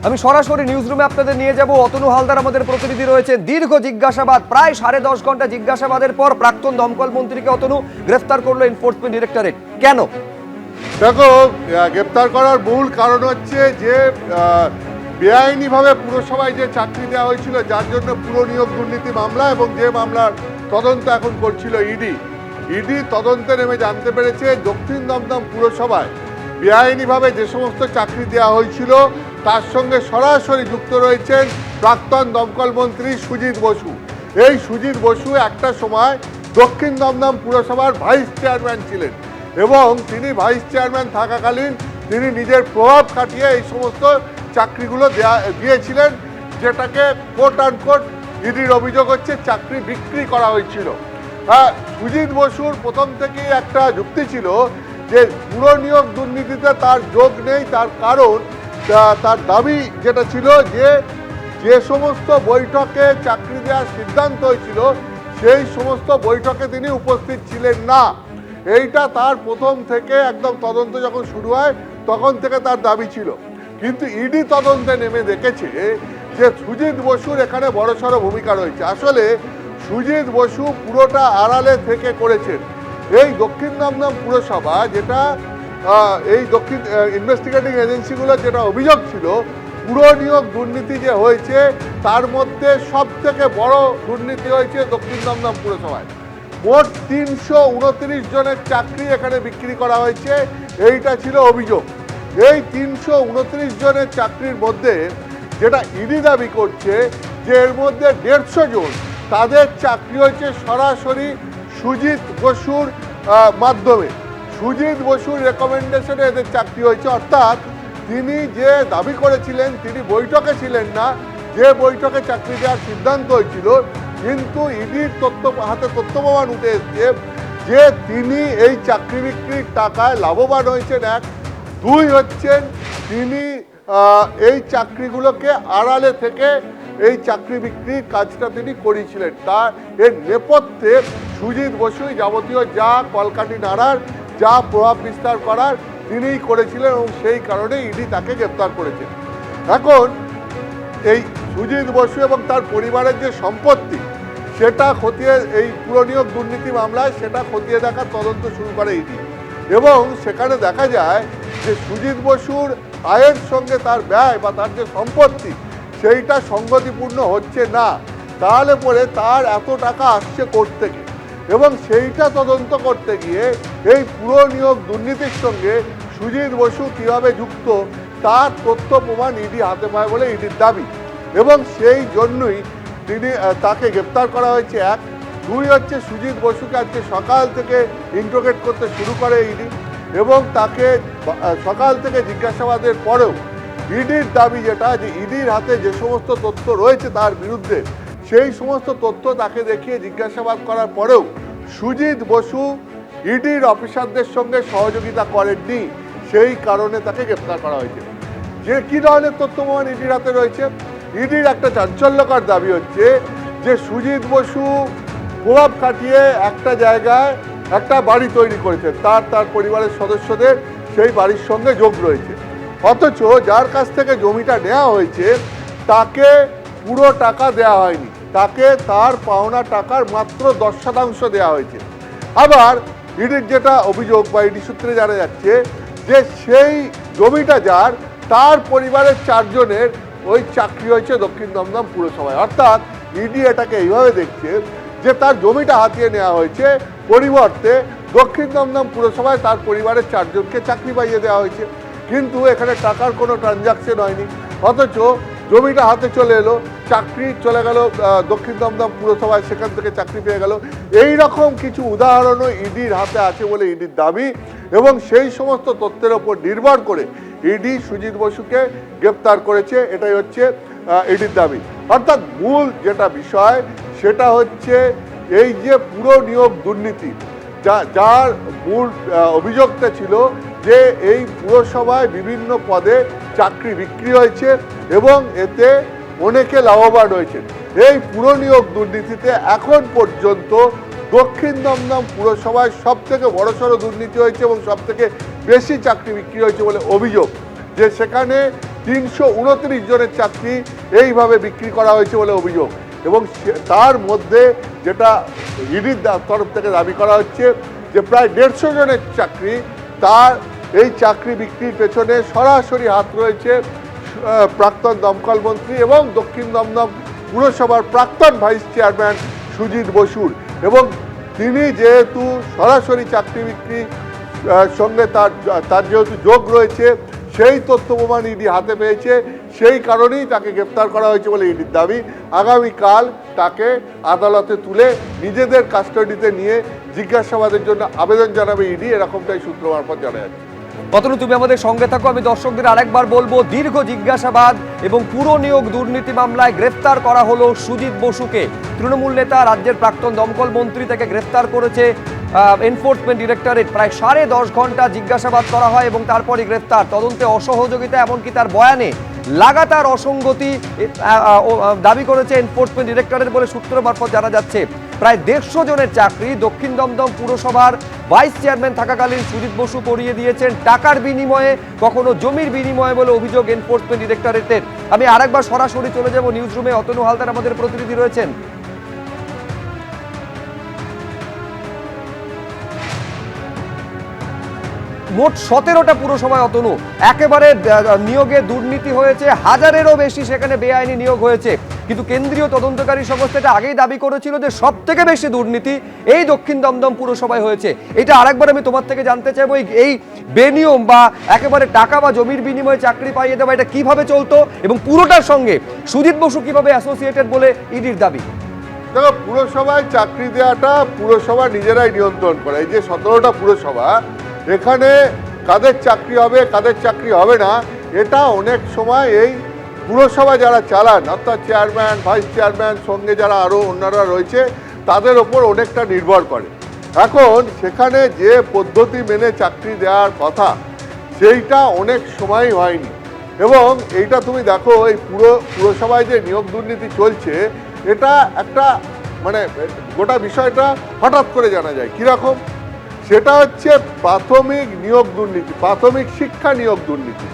আমি সরাসরি নিউজ রুমে আপনাদের নিয়ে যাব। অতনু হালদার আমাদের প্রতিনিধি রয়েছে। দীর্ঘ জিজ্ঞাসাবাদ, প্রায় 10.5 ঘন্টা জিজ্ঞাসাবাদের পর প্রাক্তন দমকল মন্ত্রীকে অতনু গ্রেফতার করলো এনফোর্সমেন্ট ডিরেক্টরেট। কেন? দেখো, গ্রেপ্তার করার মূল কারণ হচ্ছে যে বেআইনিভাবে পুরসভায় যে চাকরি দেওয়া হয়েছিল, যার জন্য পুরো নিয়োগ দুর্নীতি মামলা এবং যে মামলার তদন্ত এখন করছিল ইডি তদন্তে নেমে জানতে পেরেছে দক্ষিণ দমদম পুরসভায় বেআইনিভাবে যে সমস্ত চাকরি দেওয়া হয়েছিল তার সঙ্গে সরাসরি যুক্ত রয়েছেন প্রাক্তন দমকল মন্ত্রী সুজিত বসু। এই সুজিত বসু একটা সময় দক্ষিণ দমদম পুরসভার ভাইস চেয়ারম্যান ছিলেন এবং তিনি ভাইস চেয়ারম্যান থাকাকালীন তিনি নিজের প্রভাব খাটিয়ে এই সমস্ত চাকরিগুলো দিয়েছিলেন, যেটাকে কোট অ্যান্ড কোট ইডির অভিযোগ হচ্ছে চাকরি বিক্রি করা হয়েছিল। সুজিত বসুর প্রথম থেকেই একটা যুক্তি ছিল যে পুরো নিয়োগ দুর্নীতিতে তার যোগ নেই, তার কারণ তার দাবি যেটা ছিল যে সমস্ত বৈঠকে চাকরি দেওয়ার সিদ্ধান্ত হয়েছিল সেই সমস্ত বৈঠকে তিনি উপস্থিত ছিলেন না। এইটা তার প্রথম থেকে একদম তদন্ত যখন শুরু হয় তখন থেকে তার দাবি ছিল। কিন্তু ইডি তদন্তে নেমে দেখেছে যে সুজিত বসুর এখানে বড়সড় ভূমিকা রয়েছে। আসলে সুজিত বসু পুরোটা আড়ালে থেকে করেছেন। এই দক্ষিণ দমদম পুরসভা যেটা এই দক্ষিণ ইনভেস্টিগেটিং এজেন্সিগুলো যেটা অভিযোগ ছিল পুরো নিয়োগ দুর্নীতি যে হয়েছে তার মধ্যে সব থেকে বড় দুর্নীতি হয়েছে দক্ষিণ দমদম পুরসভায়। মোট 329 জনের চাকরি এখানে বিক্রি করা হয়েছে, এইটা ছিল অভিযোগ। এই 329 জনের চাকরির মধ্যে যেটা ইডি দাবি করছে যে এর মধ্যে 150 জন তাদের চাকরি হয়েছে সরাসরি সুজিত বসুর মাধ্যমে। সুজিত বসুর রেকমেন্ডেশনে এদের চাকরি হয়েছে, অর্থাৎ তিনি যে দাবি করেছিলেন তিনি বৈঠকে ছিলেন না, যে বৈঠকে চাকরি দেওয়ার সিদ্ধান্ত হয়েছিল, কিন্তু ইডির হাতে তথ্য প্রমাণ উঠে এসছে যে তিনি এই চাকরি বিক্রির টাকায় লাভবান হয়েছেন। 1, 2 হচ্ছেন তিনি এই চাকরিগুলোকে আড়ালে থেকে এই চাকরি বিক্রির কাজটা তিনি করেছিলেন। তার এর নেপথ্যে সুজিত বসুই যাবতীয় যা কলকাঠি নাড়ার, যা প্রভাব বিস্তার করার তিনিই করেছিলেন এবং সেই কারণে ইডি তাকে গ্রেপ্তার করেছেন। এখন এই সুজিত বসু এবং তার পরিবারের যে সম্পত্তি সেটা খতিয়ে এই পুরো নিয়োগ দুর্নীতি মামলায় সেটা খতিয়ে দেখার তদন্ত শুরু করে ইডি এবং সেখানে দেখা যায় যে সুজিত বসুর আয়ের সঙ্গে তার ব্যয় বা তার যে সম্পত্তি সেইটা সঙ্গতিপূর্ণ হচ্ছে না। তাহলে পরে তার এত টাকা আসছে কোর্ট থেকে এবং সেইটা তদন্ত করতে গিয়ে এই পুরো নিয়োগ দুর্নীতির সঙ্গে সুজিত বসু কীভাবে যুক্ত তার তথ্য প্রমাণ ইডি হাতে পায় বলে ইডির দাবি এবং সেই জন্যই তাকে গ্রেপ্তার করা হয়েছে। 1, 2 হচ্ছে সুজিত বসুকে আজকে সকাল থেকে ইন্টারোগেট করতে শুরু করে ইডি এবং তাকে সকাল থেকে জিজ্ঞাসাবাদের পরেও ইডির দাবি যেটা যে ইডির হাতে যে সমস্ত তথ্য রয়েছে তার বিরুদ্ধে সেই সমস্ত তথ্য তাকে দেখিয়ে জিজ্ঞাসাবাদ করার পরেও সুজিত বসু ইডির অফিসারদের সঙ্গে সহযোগিতা করেননি, সেই কারণে তাকে গ্রেপ্তার করা হয়েছে। যে কী ধরনের তথ্য প্রমাণ ইডির হাতে রয়েছে? ইডির একটা চাঞ্চল্যকর দাবি হচ্ছে যে সুজিত বসু প্রভাব খাটিয়ে একটা জায়গায় একটা বাড়ি তৈরি করেছে, তার পরিবারের সদস্যদের সেই বাড়ির সঙ্গে যোগ রয়েছে, অথচ যার কাছ থেকে জমিটা নেওয়া হয়েছে তাকে পুরো টাকা দেওয়া হয়নি, তাকে তার পাওনা টাকার মাত্র 10% দেওয়া হয়েছে। আবার ইডির যেটা অভিযোগ বা ইডি সূত্রে জানা যাচ্ছে যে সেই জমিটা যার তার পরিবারের 4 জনের ওই চাকরি হয়েছে দক্ষিণ দমদম পুরসভায়। অর্থাৎ ইডি এটাকে এইভাবে দেখছে যে তার জমিটা হাতিয়ে নেওয়া হয়েছে, পরিবর্তে দক্ষিণ দমদম পুরসভায় তার পরিবারের 4 জনকে চাকরি পাইয়ে দেওয়া হয়েছে, কিন্তু এখানে টাকার কোনো ট্রানজাকশন হয়নি, অথচ জমিটা হাতে চলে এলো, চাকরি চলে গেল দক্ষিণ দমদম পুরসভায়, সেখান থেকে চাকরি পেয়ে গেল। এই রকম কিছু উদাহরণও ইডির হাতে আছে বলে ইডির দাবি এবং সেই সমস্ত তথ্যের ওপর নির্ভর করে ইডি সুজিত বসুকে গ্রেপ্তার করেছে, এটাই হচ্ছে ইডির দাবি। অর্থাৎ মূল যেটা বিষয় সেটা হচ্ছে এই যে পুরো নিয়োগ দুর্নীতি যার মূল অভিযোগটা ছিল যে এই পুরসভায় বিভিন্ন পদে চাকরি বিক্রি হয়েছে এবং এতে অনেকে লাভবান হয়েছে। এই পুরো নিয়োগ দুর্নীতিতে এখন পর্যন্ত দক্ষিণ দমদম পুরসভায় সবথেকে বড়সড় দুর্নীতি হয়েছে এবং সবথেকে বেশি চাকরি বিক্রি হয়েছে বলে অভিযোগ, যে সেখানে 329 জনের চাকরি এইভাবে বিক্রি করা হয়েছে বলে অভিযোগ। এবং তার মধ্যে যেটা ইডির তরফ থেকে দাবি করা হচ্ছে যে প্রায় 150 জনের চাকরি, তার এই চাকরি বিক্রির পেছনে সরাসরি হাত রয়েছে প্রাক্তন দমকল মন্ত্রী এবং দক্ষিণ দমদম পুরসভার প্রাক্তন ভাইস চেয়ারম্যান সুজিত বসুর। এবং তিনি যেহেতু সরাসরি চাকরি বিক্রি সঙ্গে তার যেহেতু যোগ রয়েছে, সেই তথ্য প্রমাণ ইডি হাতে পেয়েছে, সেই কারণেই তাকে গ্রেপ্তার করা হয়েছে বলে ইডির দাবি। আগামীকাল তাকে আদালতে তুলে নিজেদের কাস্টাডিতে নিয়ে জিজ্ঞাসাবাদের জন্য আবেদন জানাবে ইডি, এরকমটাই সূত্র মারফত জানা যাচ্ছে। অতনু, তুমি আমাদের সঙ্গে থাকো। আমি দর্শকদের আরেকবার বলবো, দীর্ঘ জিজ্ঞাসাবাদ এবং পুরো নিয়োগ দুর্নীতি মামলায় গ্রেফতার করা হলো সুজিত বসুকে। তৃণমূল নেতা, রাজ্যের প্রাক্তন দমকল মন্ত্রী, তাকে গ্রেফতার করেছে এনফোর্সমেন্ট ডিরেক্টরেট। প্রায় 10.5 ঘন্টা জিজ্ঞাসাবাদ করা হয় এবং তারপরই গ্রেফতার। তদন্তে অসহযোগিতা, এমনকি তার বয়ানে লাগাতার অসঙ্গতি দাবি করেছে এনফোর্সমেন্ট ডিরেক্টরেট বলে সূত্র মারফত জানা যাচ্ছে। প্রায় 150 জনের চাকরি দক্ষিণ দমদম পুরসভার ভাইস চেয়ারম্যান থাকাকালীন সুজিত বসু করিয়ে দিয়েছেন টাকার বিনিময়ে, কখনো জমির বিনিময়ে বলে অভিযোগ এনফোর্সমেন্ট ডিরেক্টরেটের। আমি আরেকবার সরাসরি চলে যাব নিউজ রুমে। অতনু হালদার আমাদের প্রতিনিধি রয়েছেন। মোট 17টা পুরসভায় অতনু একেবারে নিয়োগে দুর্নীতি হয়েছে, 1000-এরও বেশি সেখানে বেআইনি নিয়োগ হয়েছে। কিন্তু কেন্দ্রীয় তদন্তকারী সংস্থা এটা আগেই দাবি করেছিল যে সব থেকে বেশি দুর্নীতি এই দক্ষিণ দমদম পুরসভায় হয়েছে। এটা আরেকবার আমি তোমার থেকে জানতে চাইবো, এই বেনিয়ম বা একেবারে টাকা বা জমির বিনিময়ে চাকরি পাইয়ে দেওয়া, এটা কিভাবে চলতো এবং পুরোটার সঙ্গে সুজিত বসু কিভাবে অ্যাসোসিয়েটেড বলে ইডির দাবি? দেখো, পুরসভায় চাকরি দেওয়াটা পুরসভা নিজেরাই নিয়ন্ত্রণ করে। এই যে 17টা পুরসভা, এখানে কাদের চাকরি হবে কাদের চাকরি হবে না, এটা অনেক সময় এই পুরসভা যারা চালান, অর্থাৎ চেয়ারম্যান, ভাইস চেয়ারম্যান, সঙ্গে যারা আরও অন্যরা রয়েছে, তাদের ওপর অনেকটা নির্ভর করে। এখন সেখানে যে পদ্ধতি মেনে চাকরি দেওয়ার কথা, সেইটা অনেক সময় হয়নি। এবং এইটা তুমি দেখো, এই পুরসভায় যে নিয়োগ দুর্নীতি চলছে, এটা একটা মানে গোটা বিষয়টা হঠাৎ করে জানা যায়। কীরকম? সেটা হচ্ছে প্রাথমিক নিয়োগ দুর্নীতি, প্রাথমিক শিক্ষা নিয়োগ দুর্নীতি।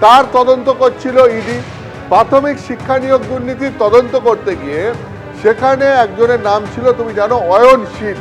তার তদন্ত করছিল ইডি। প্রাথমিক শিক্ষা নিয়োগ দুর্নীতির তদন্ত করতে গিয়ে সেখানে একজনের নাম ছিল, তুমি জানো, অয়নশীল,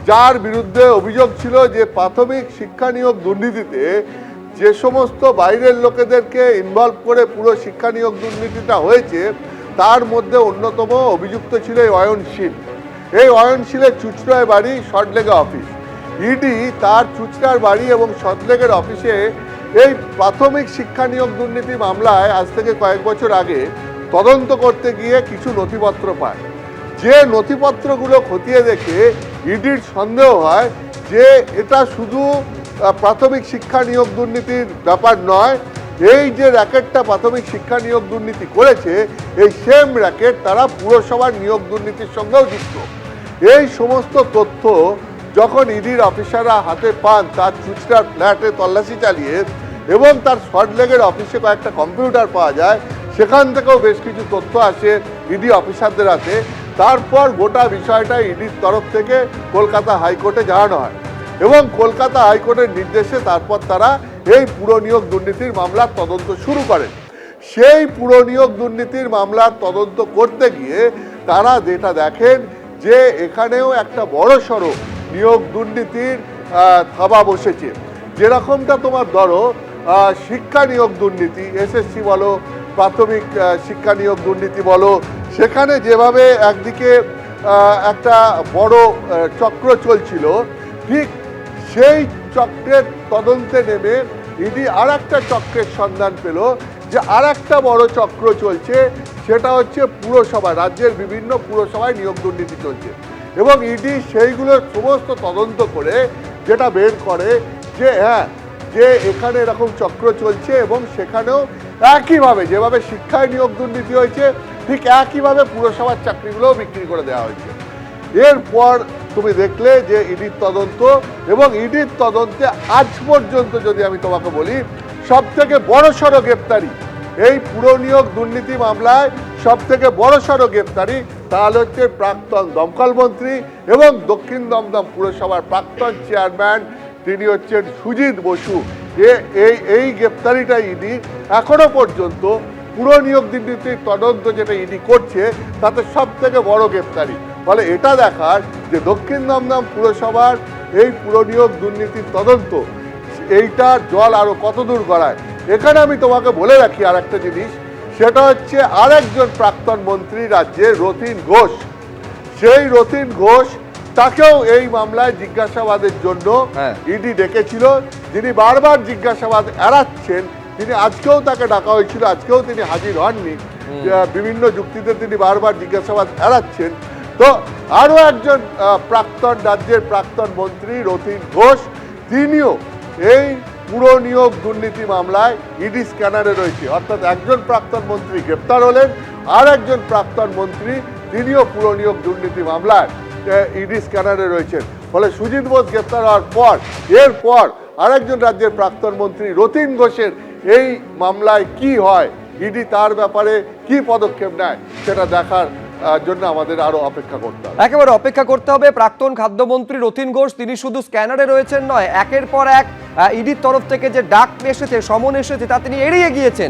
যার বিরুদ্ধে অভিযোগ ছিল যে প্রাথমিক শিক্ষা নিয়োগ দুর্নীতিতে যে সমস্ত বাইরের লোকেদেরকে ইনভলভ করে পুরো শিক্ষা নিয়োগ দুর্নীতিটা হয়েছে, তার মধ্যে অন্যতম অভিযুক্ত ছিল এই অয়নশীল। এই অয়নশীলের চুচড়ায় বাড়ি, সল্টলেকে অফিস। ইডি তার চুচড়ার বাড়ি এবং সল্টলেকের অফিসে এই প্রাথমিক শিক্ষা নিয়োগ দুর্নীতি মামলায় আজ থেকে কয়েক বছর আগে তদন্ত করতে গিয়ে কিছু নথিপত্র পায়। যে নথিপত্রগুলো খতিয়ে দেখে ইডির সন্দেহ হয় যে এটা শুধু প্রাথমিক শিক্ষা নিয়োগ দুর্নীতির ব্যাপার নয়, এই যে র্যাকেটটা প্রাথমিক শিক্ষা নিয়োগ দুর্নীতি করেছে, এই সেম র্যাকেট তারা পুরসভার নিয়োগ দুর্নীতির সঙ্গেও যুক্ত। এই সমস্ত তথ্য যখন ইডির অফিসাররা হাতে পান, তার চুচড়ার ফ্ল্যাটে তল্লাশি চালিয়ে এবং তার সল্টলেকের অফিসে কয়েকটা কম্পিউটার পাওয়া যায়, সেখান থেকেও বেশ কিছু তথ্য আসে ইডি অফিসারদের হাতে। তারপর গোটা বিষয়টা ইডির তরফ থেকে কলকাতা হাইকোর্টে জানানো হয় এবং কলকাতা হাইকোর্টের নির্দেশে তারপর তারা এই পুরো নিয়োগ দুর্নীতির মামলার তদন্ত শুরু করেন। সেই পুরো নিয়োগ দুর্নীতির মামলার তদন্ত করতে গিয়ে তারা যেটা দেখেন যে এখানেও একটা বড়সড় নিয়োগ দুর্নীতির থাবা বসেছে। যেরকমটা তোমার ধরো শিক্ষা নিয়োগ দুর্নীতি, এসএসসি বলো, প্রাথমিক শিক্ষা নিয়োগ দুর্নীতি বলো, সেখানে যেভাবে একদিকে একটা বড় চক্র চলছিল, ঠিক সেই চক্রের তদন্তে নেমে ইডি আর একটা চক্রের সন্ধান পেল যে আর একটা বড় চক্র চলছে, সেটা হচ্ছে পুরসভা, রাজ্যের বিভিন্ন পুরসভায় নিয়োগ দুর্নীতি চলছে। এবং ইডি সেইগুলোর সমস্ত তদন্ত করে যেটা বের করে যে হ্যাঁ, যে এখানে এরকম চক্র চলছে এবং সেখানেও একইভাবে যেভাবে শিক্ষায় নিয়োগ দুর্নীতি হয়েছে, ঠিক একইভাবে পুরসভার চাকরিগুলোও বিক্রি করে দেওয়া হয়েছে। এরপর তুমি দেখলে যে ইডির তদন্ত, এবং ইডির তদন্তে আজ পর্যন্ত যদি আমি তোমাকে বলি, সব থেকে বড়সড় গ্রেপ্তারি এই পুরো নিয়োগ দুর্নীতি মামলায়, সব থেকে বড়সড় গ্রেপ্তারি তাহলে হচ্ছে প্রাক্তন দমকল মন্ত্রী এবং দক্ষিণ দমদম পুরসভার প্রাক্তন চেয়ারম্যান, তিনি হচ্ছেন সুজিত বসু। যে এই গ্রেপ্তারিটা ইডি এখনো পর্যন্ত পুরো নিয়োগ দুর্নীতির তদন্ত যেটা ইডি করছে তাতে সব থেকে বড় গ্রেপ্তারি। ফলে এটা দেখার যে দক্ষিণ দমদম পুরসভার এই পুরো নিয়োগ দুর্নীতির তদন্ত এইটার জল আরো কতদূর গড়ায়। এখানে আমি তোমাকে বলে রাখি আর একটা জিনিস, সেটা হচ্ছে আরেকজন প্রাক্তন মন্ত্রী রাজ্যের রতিন ঘোষ। সেই রতিন ঘোষ তাকেও এই মামলায় জিজ্ঞাসাবাদের জন্য ইডি ডেকেছিল, যিনি বারবার জিজ্ঞাসাবাদ এড়াচ্ছেন। তিনি আজকেও তাকে ডাকা হয়েছিল, আজকেও তিনি হাজির হননি, বিভিন্ন যুক্তিতে তিনি বারবার জিজ্ঞাসাবাদ এড়াচ্ছেন। তো আরও একজন প্রাক্তন রাজ্যের প্রাক্তন মন্ত্রী রতিন ঘোষ, তিনিও এই পুরো নিয়োগ দুর্নীতি মামলায় ইডি স্ক্যানারে রয়েছে। অর্থাৎ একজন প্রাক্তন মন্ত্রী গ্রেপ্তার হলেন, আর একজন প্রাক্তন মন্ত্রী তিনিও পুরো নিয়োগ দুর্নীতি মামলায় ইডি স্ক্যানারে রয়েছেন। ফলে সুজিত বোস গ্রেপ্তার হওয়ার পর এরপর আরেকজন রাজ্যের প্রাক্তন মন্ত্রী রতিন ঘোষের এই মামলায় কি হয়, ইডি তার ব্যাপারে কি পদক্ষেপ নেয়, সেটা দেখার জন্য আমাদের আরো অপেক্ষা করতে হবে। একেবারে অপেক্ষা করতে হবে। প্রাক্তন খাদ্যমন্ত্রী রতিন ঘোষ তিনি শুধু স্ক্যানারে রয়েছেন নয়, একের পর এক ইডির তরফ থেকে যে ডাক এসেছে, সমন এসেছে, তা তিনি এড়িয়ে গিয়েছেন।